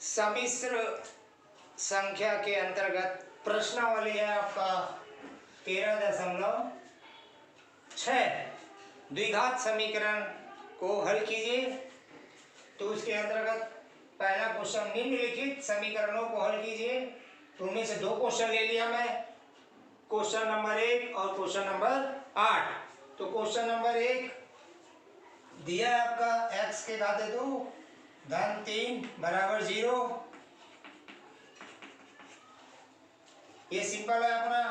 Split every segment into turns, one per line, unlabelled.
सम्मिश्र संख्या के अंतर्गत प्रश्नावली है आपका 13.6 द्विघात समीकरण को हल कीजिए। तो उसके अंतर्गत पहला क्वेश्चन, निम्नलिखित समीकरणों को हल कीजिए। तो उनमें से दो क्वेश्चन ले लिया मैं, क्वेश्चन नंबर 1 और क्वेश्चन नंबर 8। तो क्वेश्चन नंबर 1 दिया है आपका x के घाते 2 धन 3 बराबर 0। ये सिंपल है अपना।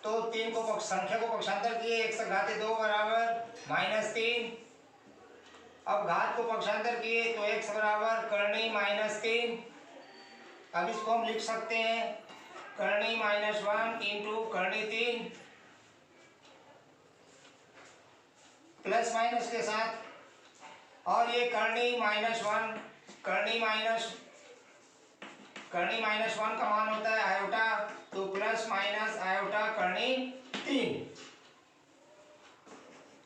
तो 3 को संख्या को पक्षांतर किए, x घाते 2 बराबर -3। अब घात को पक्षांतर किए तो x बराबर कर्णी -3। अब इसको हम लिख सकते हैं Karni -1 into Karni 3 plus minus के साथ। और ये कर्णी -1 का मान होता है आयोटा, तो प्लस माइनस आयोटा कर्णी 3।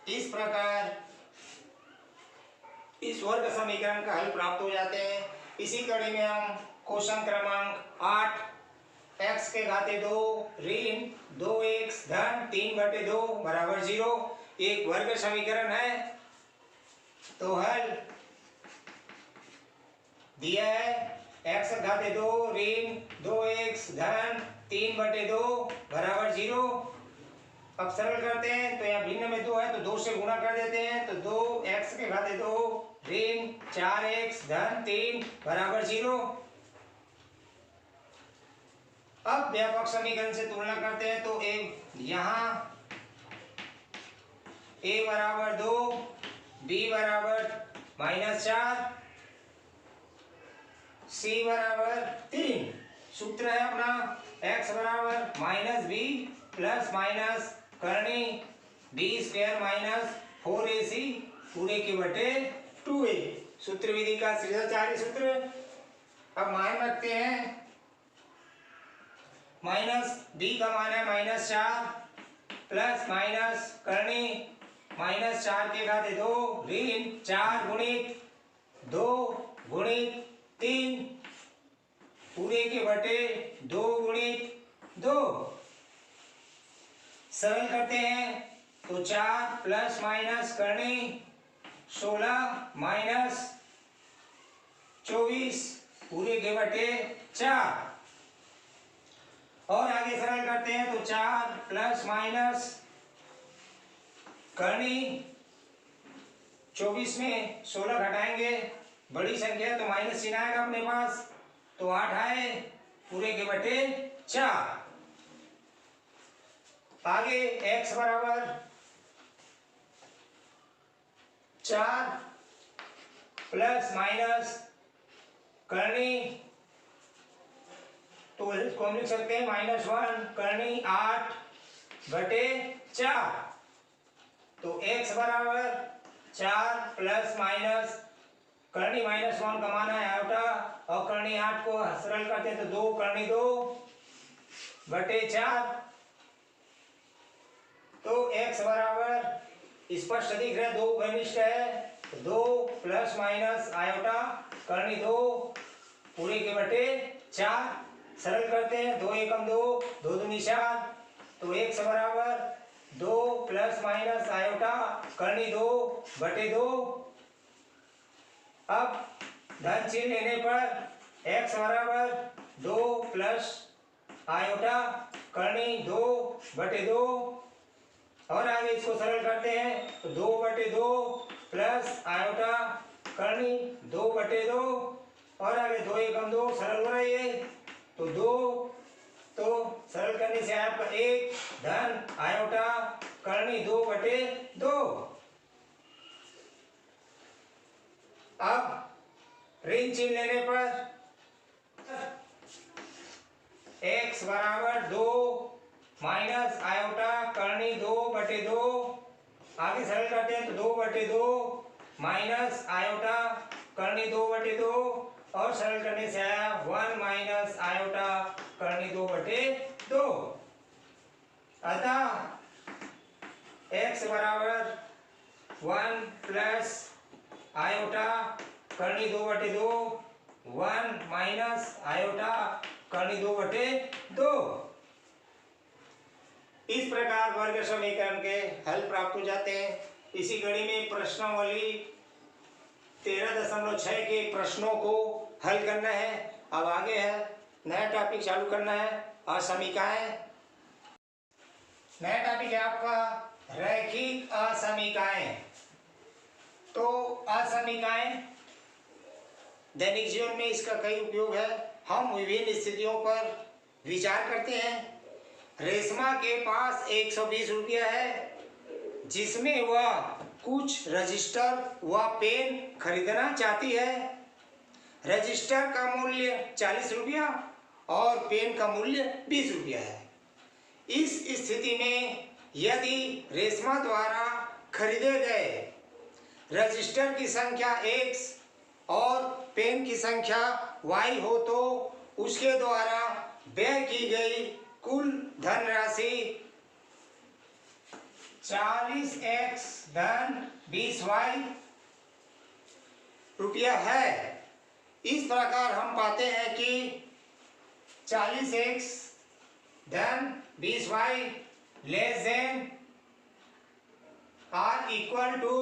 इस प्रकार इस वर्ग समीकरण का हल प्राप्त हो जाते हैं। इसी कड़ी में हम क्वेश्चन क्रमांक 8 x के घाते 2 ऋण 2x धन 3/2 बराबर 0 एक वर्ग समीकरण है। तो हल दिया है x घाते 2 ऋण 2x धन 3/2 बराबर 0। अब सरल करते हैं तो यहाँ भिन्न में 2 है तो 2 से गुणा कर देते हैं। तो 2x के घाते 2 ऋण 4x धन 3 बराबर 0। अब व्यापक समीकरण से तुलना करते हैं तो यहाँ a बराबर 2 b बराबर -4 c बराबर 3। सूत्र है अपना x बराबर -b plus minus Karni d² -4ac पूरे के बटे 2a। सूत्र विधि का सीधाचार्य सूत्र। अब मान रखते हैं -b का मान है -4 प्लस माइनस कर्णी -4 के घाते 2 ऋण 4 गुणित 2 गुणित 3 पूरे के बटे 2 गुणित 2। सरल करते हैं तो 4 प्लस माइनस कर्णी 16 माइनस 24 पूरे के बटे 4। और आगे सरल करते हैं तो 4 प्लस माइनस कर्णी 24 में 16 घटाएंगे, बड़ी संख्या है तो माइनस चिन्ह आएगा अपने पास, तो 8 आए पूरे के बटे 4। आगे x बराबर 4 प्लस माइनस कर्णी, तो इसको हम लिख सकते हैं -1 कर्णी 8/4। तो x बराबर 4 प्लस माइनस कर्णी -1 का मान है आयोटा और कर्णी 8 को सरल करते हैं तो 2 कर्णी 2/4। तो x बराबर स्पष्ट दिख रहा है 2 घनिष्ठ है, तो 2 प्लस माइनस आयोटा कर्णी 2 पूरे के बटे 4। सरल करते हैं 2 एकम 2 2 दूनी 4। तो x बराबर 2 प्लस माइनस आयोटा कर्णी 2/2। अब धन चिन्ह लेने पर x बराबर 2 प्लस आयोटा कर्णी 2/2। और आगे इसको सरल करते हैं तो 2/2 प्लस आयोटा कर्णी 2/2। और आगे 2 एकम 2 सरल हो रही है तो 2, तो सरल करने से आपका 1 धन आयोटा कर्णी 2/2। अब ऋण चिन्ह लेने पर x बराबर 2 माइनस आयोटा कर्णी 2/2। आगे सरल करते हैं तो 2/2 माइनस आयोटा कर्णी 2/2 और सरल करने से आया 1 माइनस आयोटा कर्णी 2/2। अतः x बराबर 1 प्लस आयोटा कर्णी 2/2 1 माइनस आयोटा कर्ण 2/2। इस प्रकार वर्ग समीकरण के हल प्राप्त हो जाते हैं। इसी कड़ी में प्रश्नावली 13.6 के प्रश्नों को हल करना है। अब आगे है नया टॉपिक चालू करना है, असमीकाएं। नया टॉपिक है आपका रैखिक असमीकाएं। तो असमीकाएं दैनिक जीवन में इसका कई उपयोग है। हम विभिन्न स्थितियों पर विचार करते हैं। रेशमा के पास 120 रुपया है, जिसमें वह कुछ रजिस्टर व पेन खरीदना चाहती है। रजिस्टर का मूल्य 40 रुपया और पेन का मूल्य 20 रुपया है। इस स्थिति में यदि रेशमा द्वारा खरीदे गए रजिस्टर की संख्या x और पेन की संख्या y हो तो उसके द्वारा व्यय की गई कुल धनराशि 40x धन 20y रुपया है। इस प्रकार हम पाते हैं कि 40x धन 20y less than or equal to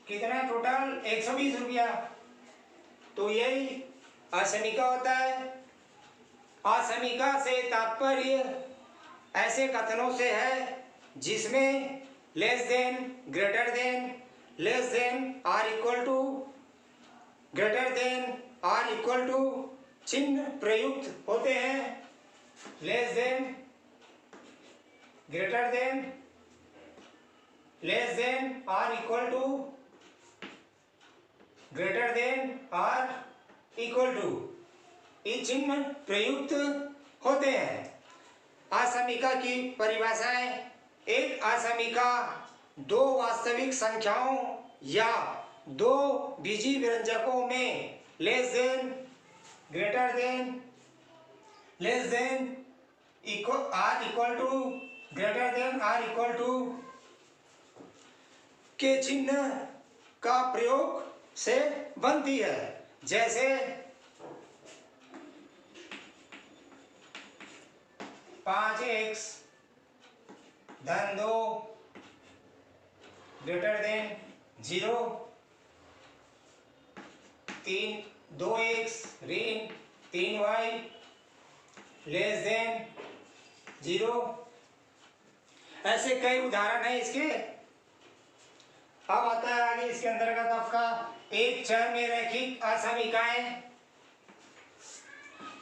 कितना टोटल 120 रुपया। तो यही असमीका होता है। असमीका से तात्पर्य ऐसे कथनों से है जिसमें less than, greater than, less than or equal to, greater than or equal to चिन्ह प्रयुक्त होते हैं। Less than, greater than, less than or equal to, greater than or equal to, ये चिन्ह प्रयुक्त होते हैं। असमीका की परिभाषाएं: एक असमीका दो वास्तविक संख्याओं या दो बीजी व्यंजकों में less than, greater than, less than or equal to, greater than or equal to के चिन्ह का प्रयोग से बनती है। जैसे 5x धन 2 ग्रेटर देन 0, 2x ऋण 3y लेस देन 0। ऐसे कई उदाहरण है इसके। अब आता है आगे इसके अंतर्गत आपका एक चर में रैखिक असमीकाएं।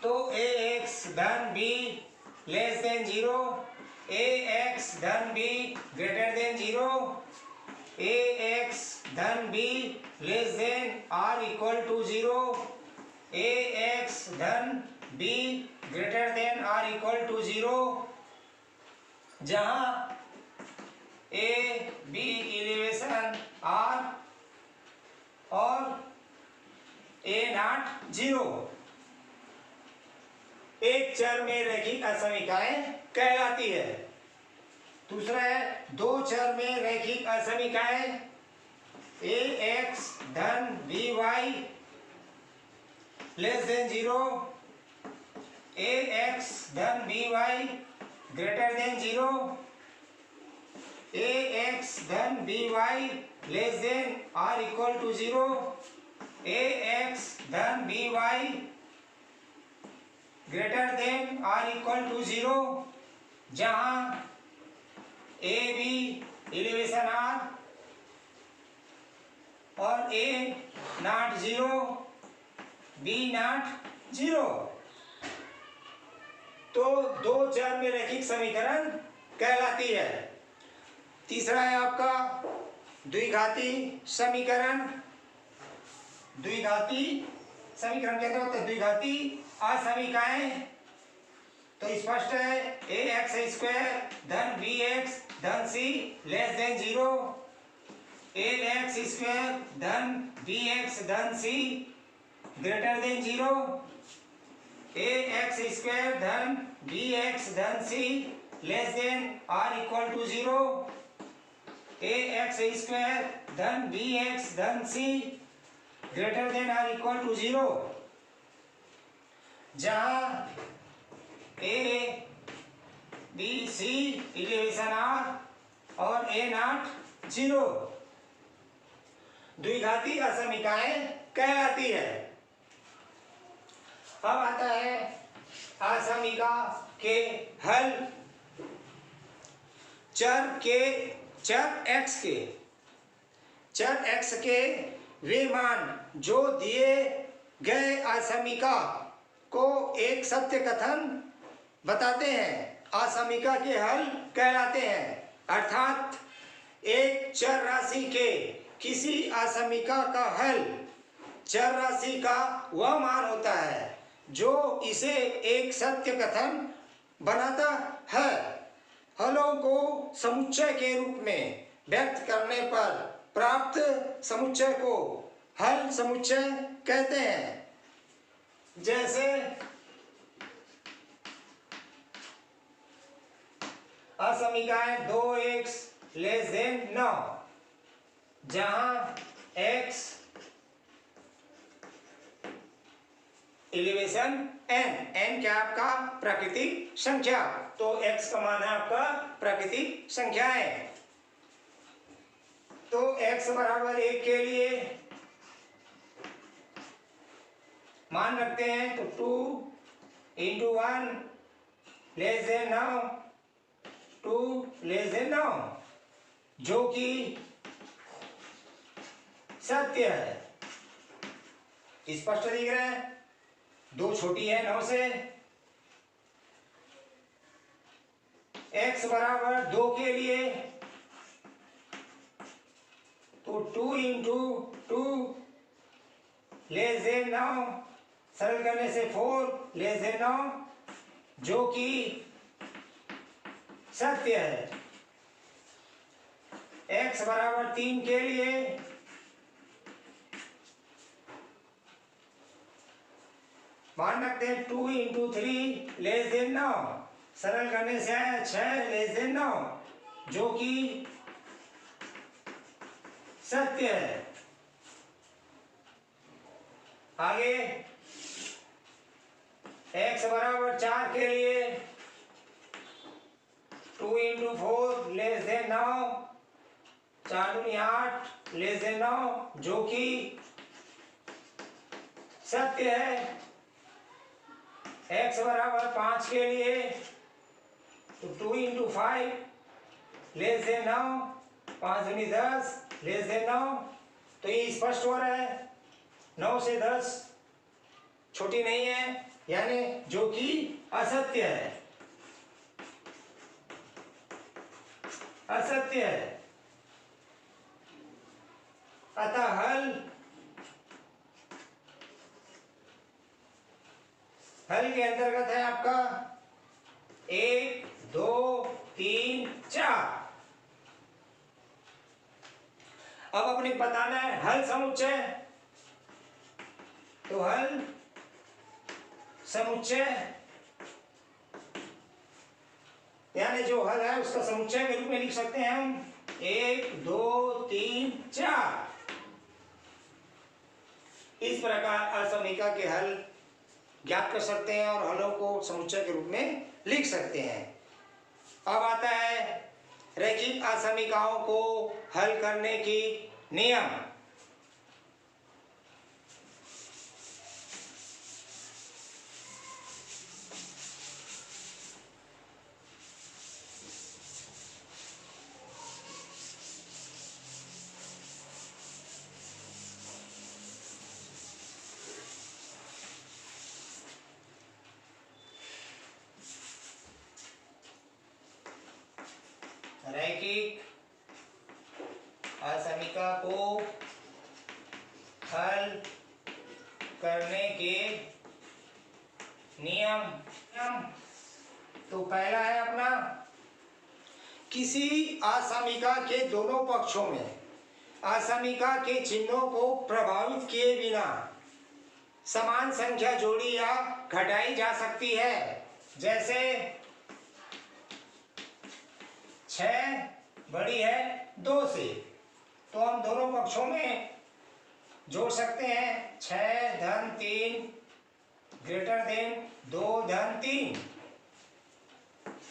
तो ax धन b लेस देन 0, ax धन b ग्रेटर देन 0, ax धन b less than r equal to 0, ax धन b greater than r equal to 0, जहां a b इलेवेशन r और a नॉट 0 एक चर में रैखिक असमीकाएं कहलाती है। दूसरा है दो चर में रैखिक असमीकाएं। ax धन by लेस देन 0, ax धन by ग्रेटर देन 0, ax धन by less than r equal to 0, ax धन by greater than r equal to 0, जहां a b इलेवेशन r और a नॉट 0, b नॉट 0। तो दो चर में रैखिक समीकरण कहलाती है। तीसरा है आपका द्विघाती समीकरण। द्विघाती समीकरण कहते होते हैं द्विघाती असमीकाएं। तो स्पष्ट है ax स्क्वायर धन bx धन c less than 0, ax square धन bx धन c greater than 0, ax square धन bx धन c less than r equal to 0, ax square धन bx धन c greater than or equal to 0, जहां ए बी सी इलिवेशन R और ए नॉट 0 द्विघाती असमीकाएं कहलाती है। अब आता है असमीका के हल। चर x के वे मान जो दिए गए असमीका को एक सत्य कथन बताते हैं, असमीका के हल कहलाते हैं। अर्थात एक चर राशि के किसी असमीका का हल चर राशि का वह मान होता है जो इसे एक सत्य कथन बनाता है। हलों को समुच्चय के रूप में व्यक्त करने पर प्राप्त समुच्चय को हल समुच्चय कहते हैं। जैसे असमीकाएं 2x लेस देन 9, जहां x एलिवेशन n क्या आपका प्राकृतिक संख्या, तो x का मान है आपका प्राकृतिक संख्याएं। तो x बराबर 1 के लिए मान रखते हैं तो 2 into 1 less than 9, 2 less than 9, जो कि सत्य है। स्पष्ट दिख रहा है, 2 छोटी है 9 से। x बराबर 2 के लिए तो 2 into 2 लेस देन 9, सरल करने से 4 लेस देन 9, जो कि सत्य है। x बराबर 3 के लिए मान रखते हैं 2 into 3 लेस देन 9, सरल करने से आया 6 लेस देन 9, जो कि सत्य है। आगे x बराबर 4 के लिए 2 into 4 लेस देन 9, 4 दूनी 8 लेस देन 9, जो कि सत्य है। x बराबर 5 के लिए तो 2 into 5 लेस देन 9, 5 दूनी 10 लेस देन 9, तो ये स्पष्ट हो रहा है 9 से 10 छोटी नहीं है, यानी जो कि असत्य है, असत्य है। अतः हल के अंतर्गत है आपका 1 2 3 4। अब अपने बताना है हल समुच्चय, तो हल समुच्चय यानी जो हल है उसका समुच्चय के रूप में लिख सकते हैं हम 1 2 3 4। इस प्रकार असमीका के हल ज्ञात कर सकते हैं और हलों को समुच्चय के रूप में लिख सकते हैं। अब आता है रैखिक असमीकाओं को हल करने की नियम। रैखिक असमीका को हल करने के नियम। तो पहला है अपना, किसी असमीका के दोनों पक्षों में असमीका के चिन्हों को प्रभावित किए बिना समान संख्या जोड़ी या घटाई जा सकती है। जैसे 6 बड़ी है 2 से, तो हम दोनों पक्षों में जोड़ सकते हैं 6 धन 3 ग्रेटर देन 2 धन 3।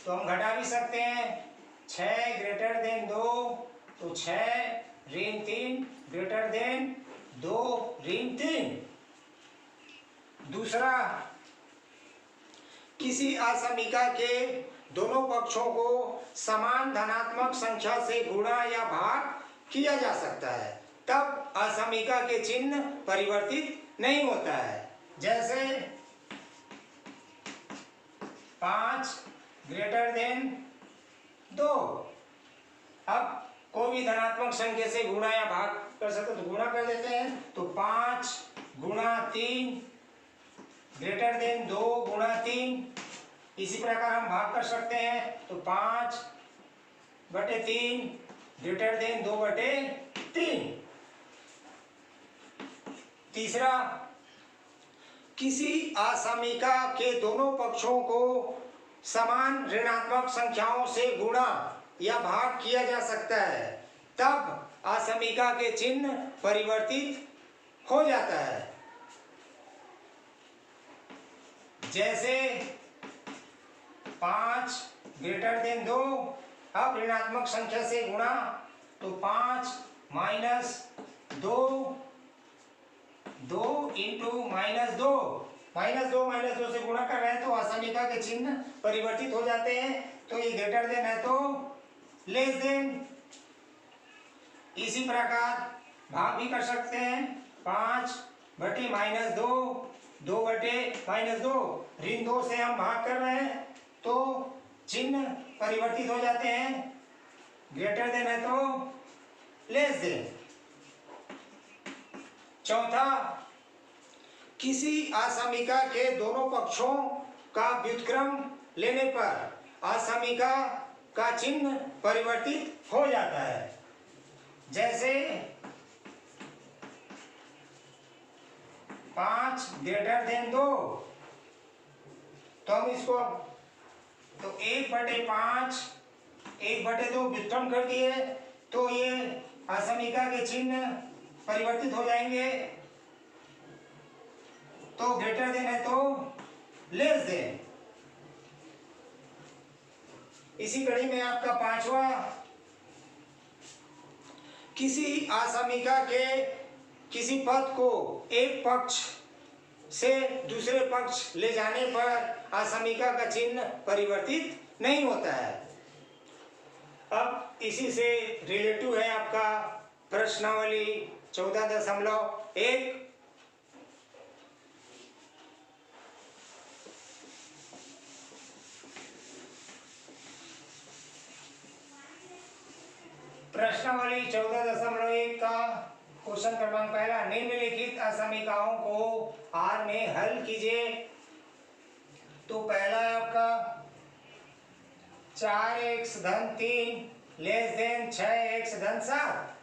तो हम घटा भी सकते हैं 6 ग्रेटर देन 2 तो 6 ऋण 3 ग्रेटर देन 2 ऋण 3। दूसरा, किसी असमीका के दोनों पक्षों को समान धनात्मक संख्या से गुणा या भाग किया जा सकता है, तब असमीका के चिन्ह परिवर्तित नहीं होता है। जैसे 5 ग्रेटर देन 2। अब कोई भी धनात्मक संख्या से गुणा या भाग कर सकते तो गुणा कर देते हैं। तो 5 गुणा 3 ग्रेटर देन 2 गुणा 3। इसी प्रकार हम भाग कर सकते हैं। तो 5/3 ग्रेटर देन 2/3। तीसरा, किसी असमीका के दोनों पक्षों को समान ऋणात्मक संख्याओं से गुणा या भाग किया जा सकता है, तब असमीका के चिन्ह परिवर्तित हो जाता है। जैसे 5 ग्रेटर देन 2। अब ऋणात्मक संख्या से गुणा तो 5 माइनस 2 इंटू -2 -2 से गुणा कर रहे हैं तो असमीका के चिन्ह परिवर्तित हो जाते हैं। तो ये ग्रेटर देन है तो लेस देन। इसी प्रकार भाग भी कर सकते हैं। 5/-2 2/-2 ऋण 2 से हम भाग कर रहे हैं तो चिन्ह परिवर्तित हो जाते हैं। ग्रेटर देन है तो लेस देन। चौथा, किसी असमीका के दोनों पक्षों का व्युत्क्रम लेने पर असमीका का चिन्ह परिवर्तित हो जाता है। जैसे 5 ग्रेटर देन 2। तो हम इसको तो 1/5 1/2 व्युत्क्रम कर दिए तो ये असमीका के चिन्ह परिवर्तित हो जाएंगे। तो ग्रेटर देन है तो लेस देन। इसी कड़ी में आपका पांचवा, किसी असमीका के किसी पद को एक पक्ष से दूसरे पक्ष ले जाने पर असमीका का चिन्ह परिवर्तित नहीं होता है। अब इसी से रिलेटिव है आपका प्रश्नावली 14.1। प्रश्नावली 14.1 का क्वेश्चन क्रमांक पहला, निम्नलिखित असमीकाओं को R में हल कीजिए। तो पहला है आपका 4x धन 3 लेस देन 6x धन 7।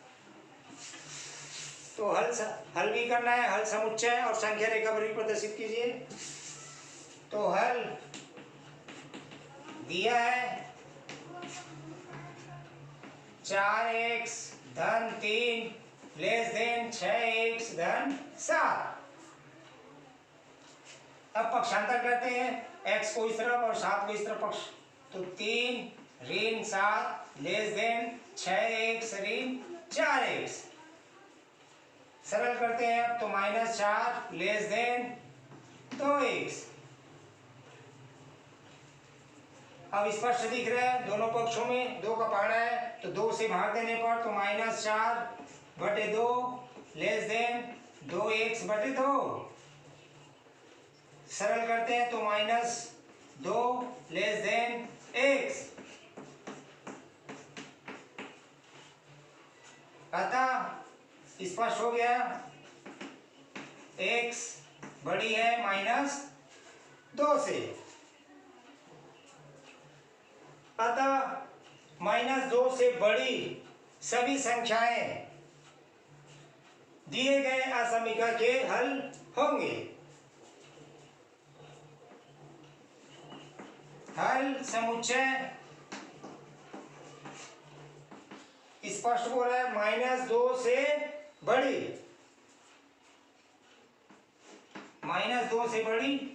तो हल भी करना है। हल समुच्चय और संख्या रेखा पर भी प्रदर्शित कीजिए। तो हल दिया है 4x धन 3 लेस देन 6x धन 7। अब पक्षांतर करते हैं, x को इस तरफ और 7 को इस तरफ पक्ष। तो 3 ऋण 7 लेस देन 6x ऋण 4x। सरल करते हैं अब तो -4 लेस देन 2x। अब स्पष्ट दिख रहा है दोनों पक्षों में 2 का पहाड़ा है तो 2 से भाग देने पर तो -4/2 लेस देन 2x/2। सरल करते हैं तो -2 लेस देन x। अतः स्पष्ट हो गया x बड़ी है -2 से। अतः -2 से बड़ी सभी संख्याएं दिए गए असमीका के हल होंगे। हल समुच्चय स्पष्ट बोल रहा है -2 से बड़ी। -2 से बड़ी।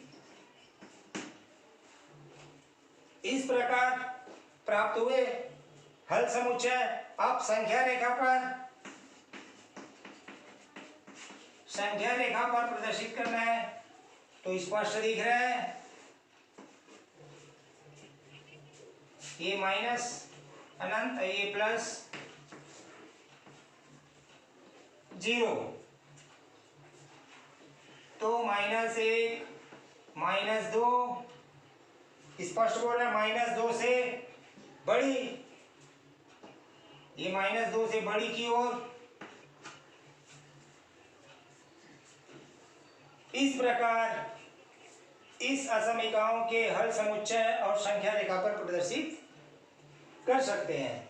इस प्रकार प्राप्त हुए हल समुच्चय अब संख्या रेखा पर प्रदर्शित करना है। तो स्पष्ट दिख रहा है, ये माइनस अनंत, ये प्लस 0। तो -1 -2 स्पष्ट बोल रहा है, -2 से बड़ी, ये -2 से बड़ी की ओर। इस प्रकार इस असमीकाओं के हल समुच्चय और संख्या रेखा पर प्रदर्शित कर सकते हैं।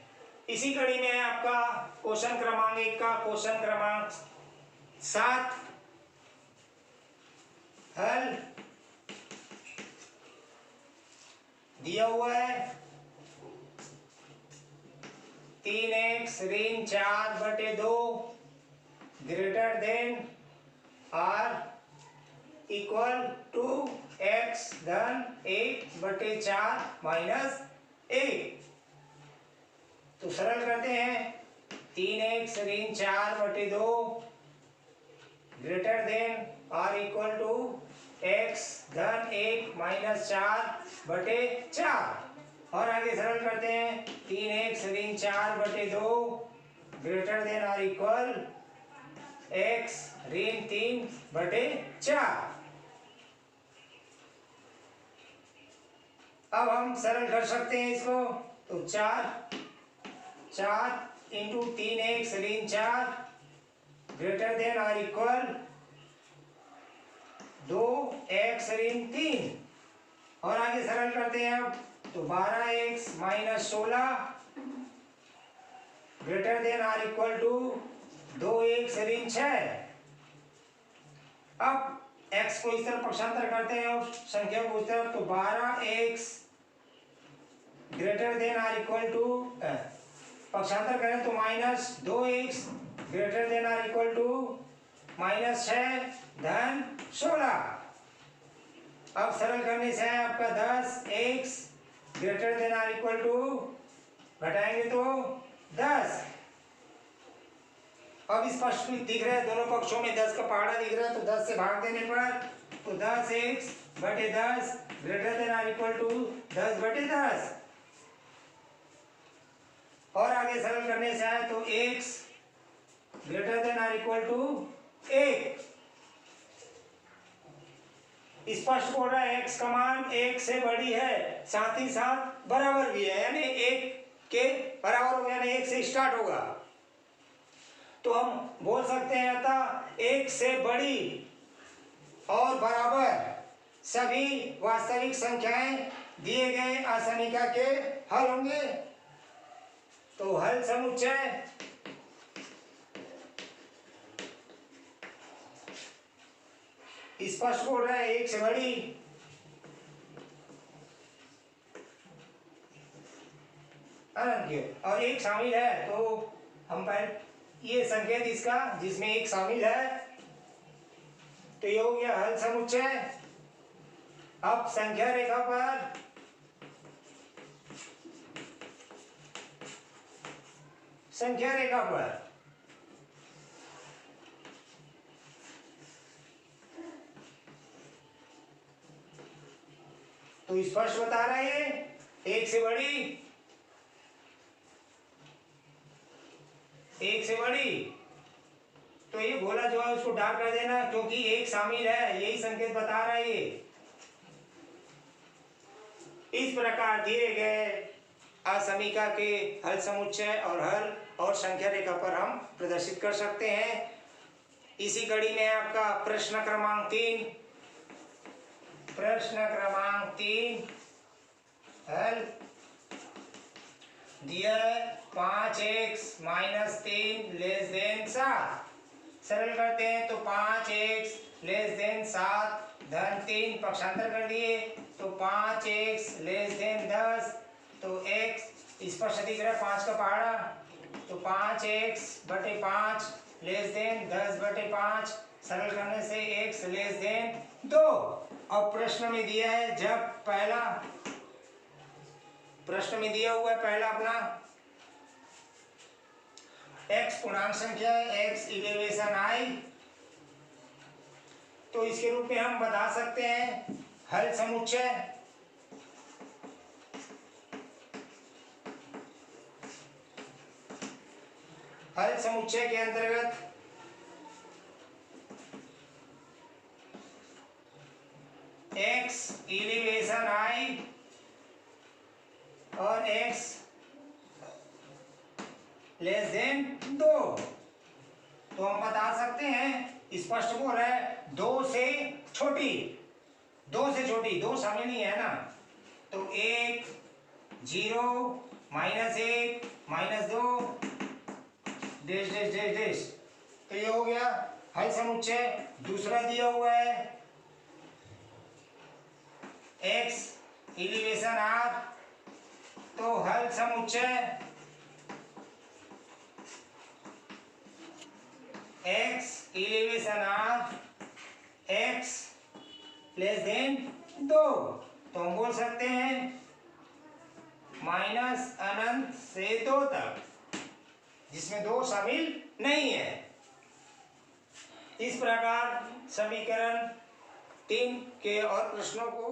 इसी कड़ी में आपका क्वेश्चन क्रमांक 1 का क्वेश्चन क्रमांक 7 हल दिया हुआ है। 3x ऋण 4/2 greater than r equal to x धन 1/4 माइनस 1। तो सरल करते हैं, 3x ऋण 4/2 greater than r equal to x धन 1 माइनस 4/4। और आगे सरल करते हैं, 3x ऋण 4/2 greater than r equal x ऋण 3/4। अब हम सरल कर सकते हैं इसको। तो 4 इंटू 3x ऋण 4 greater than r equal 2x ऋण 3। और आगे सरल करते हैं अब। तो 12x minus 16 greater than r equal to 2x ऋण 6। अब x को इस तरफ पक्षांतर करते हैं और संख्या को इस तरफ। तो 12x greater than r equal to, पक्षांतर करें तो -2x greater than r equal to -6 धन 16। अब सरल करने से है आपका 10x greater than r equal to, घटाएंगे तो 10। अब स्पष्ट दिख रहा है, दोनों पक्षों में 10 का पहाड़ा दिख रहा है। तो 10 से भाग देने पर तो 10x/10 greater than r equal to 10/10। और आगे सरल करने से आए तो x greater than r equal to 1। स्पष्ट बोल रहा है x का मान 1 से बड़ी है, साथ ही साथ बराबर भी है, यानी 1 के बराबर होगा, यानी 1 से स्टार्ट होगा। तो हम बोल सकते हैं अतः 1 से बड़ी और बराबर सभी वास्तविक संख्याएं दिए गए असमीका के हल होंगे। तो हल समुच्चय स्पष्ट बोल रहा है 1 से बड़ी अनंत की और 1 शामिल है। तो हम पहले ये संकेत इसका जिसमें 1 शामिल है, तो ये हो गया हल समुच्चय। अब संख्या रेखा पर तो स्पष्ट बता रहा है 1 से बड़ी, तो ये गोला जो है उसको डार्क कर देना, क्योंकि 1 शामिल है, यही संकेत बता रहा है ये। इस प्रकार दिए गए असमीका के हल समुच्चय और हल और संख्या रेखा पर हम प्रदर्शित कर सकते हैं। इसी कड़ी में आपका प्रश्न क्रमांक 3 हल दिया है 5x माइनस 3 लेस देन 7। सरल करते हैं तो 5x लेस देन 7 धन 3 पक्षांतर कर दिए तो 5x लेस देन 10। तो x स्पष्ट दिख रहा है 5 का पहाड़ा, तो 5x/5 लेस देन 10/5 सरल करने से x लेस देन 2। और प्रश्न में दिया है, जब पहला प्रश्न में दिया हुआ है पहला अपना x पूर्णांक संख्या है, x इलेवेशन i, तो इसके रूप में हम बता सकते हैं हल समुच्चय। हल समुच्चय के अंतर्गत x इलेवेशन i और x लेस देन 2, तो हम बता सकते हैं, स्पष्ट बोल रहा है 2 से छोटी, 2 से छोटी, 2 शामिल नहीं है ना, तो 1 0 -1 -2 डेश डेश डेश डेश, तो ये हो गया हल समुच्चय। दूसरा दिया हुआ है x इलेवेशन r, तो हल समुच्चय x elevation r x less than 2, तो हम बोल सकते हैं माइनस अनंत से 2 तक, जिसमें 2 शामिल नहीं है। इस प्रकार समीकरण 3 के और प्रश्नों को